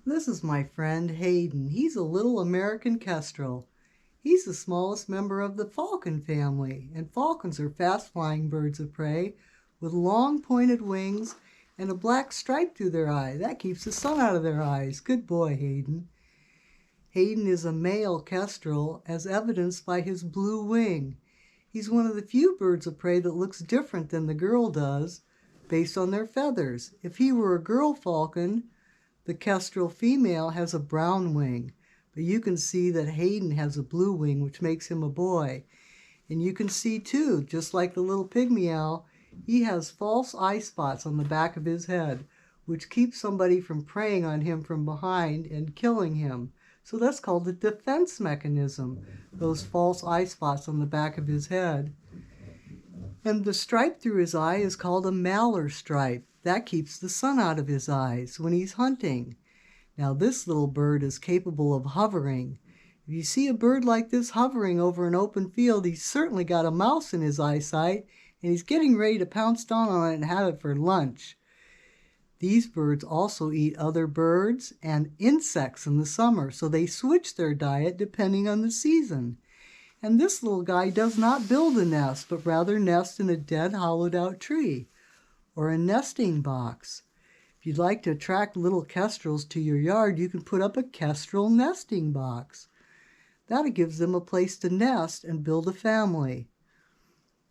This is my friend Hayden. He's a little American kestrel. He's the smallest member of the falcon family, and falcons are fast-flying birds of prey with long pointed wings and a black stripe through their eye. That keeps the sun out of their eyes. Good boy, Hayden. Hayden is a male kestrel, as evidenced by his blue wing. He's one of the few birds of prey that looks different than the girl does based on their feathers. If he were a girl falcon, the kestrel female has a brown wing, but you can see that Hayden has a blue wing, which makes him a boy. And you can see too, just like the little pygmy owl, he has false eye spots on the back of his head, which keeps somebody from preying on him from behind and killing him. So that's called a defense mechanism, those false eye spots on the back of his head. And the stripe through his eye is called a malar stripe. That keeps the sun out of his eyes when he's hunting. Now this little bird is capable of hovering. If you see a bird like this hovering over an open field, he's certainly got a mouse in his eyesight, and he's getting ready to pounce down on it and have it for lunch. These birds also eat other birds and insects in the summer, so they switch their diet depending on the season. And this little guy does not build a nest, but rather nest in a dead, hollowed-out tree or a nesting box. If you'd like to attract little kestrels to your yard, you can put up a kestrel nesting box. That gives them a place to nest and build a family.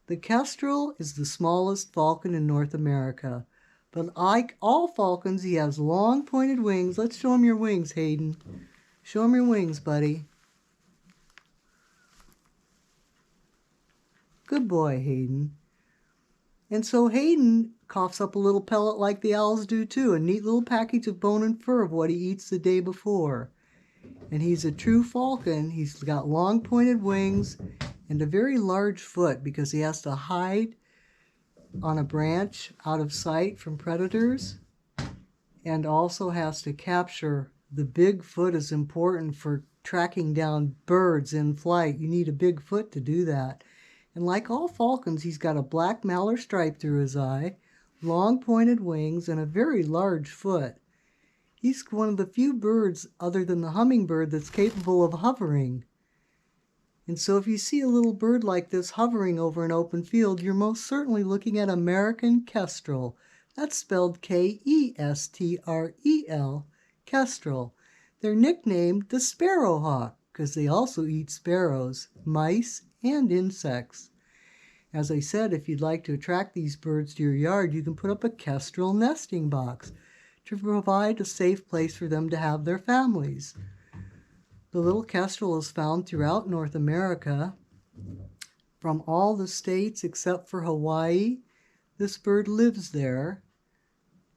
The kestrel is the smallest falcon in North America, but like all falcons, he has long pointed wings. Let's show him your wings, Hayden. Show him your wings, buddy. Good boy, Hayden. And so Hayden coughs up a little pellet like the owls do too, a neat little package of bone and fur of what he eats the day before. And he's a true falcon. He's got long pointed wings and a very large foot because he has to hide on a branch out of sight from predators, and also has to capture. The big foot is important for tracking down birds in flight. You need a big foot to do that. And like all falcons, he's got a black malar stripe through his eye, long pointed wings, and a very large foot. He's one of the few birds, other than the hummingbird, that's capable of hovering. And so if you see a little bird like this hovering over an open field, you're most certainly looking at American kestrel. That's spelled K-E-S-T-R-E-L, kestrel. They're nicknamed the sparrowhawk because they also eat sparrows, mice, and insects. As I said, if you'd like to attract these birds to your yard, you can put up a kestrel nesting box to provide a safe place for them to have their families. The little kestrel is found throughout North America, from all the states except for Hawaii. This bird lives there.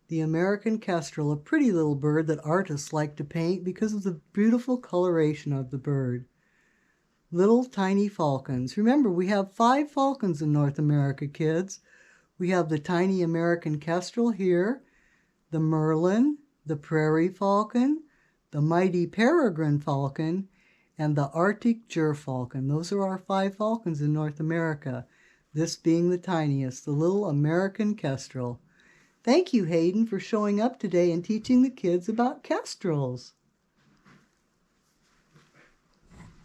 The American kestrel, a pretty little bird that artists like to paint because of the beautiful coloration of the bird. Little tiny falcons. Remember, we have 5 falcons in North America, kids. We have the tiny American kestrel here, the merlin, the prairie falcon, the mighty peregrine falcon, and the Arctic gerfalcon. Those are our 5 falcons in North America, this being the tiniest, the little American kestrel. Thank you, Hayden, for showing up today and teaching the kids about kestrels.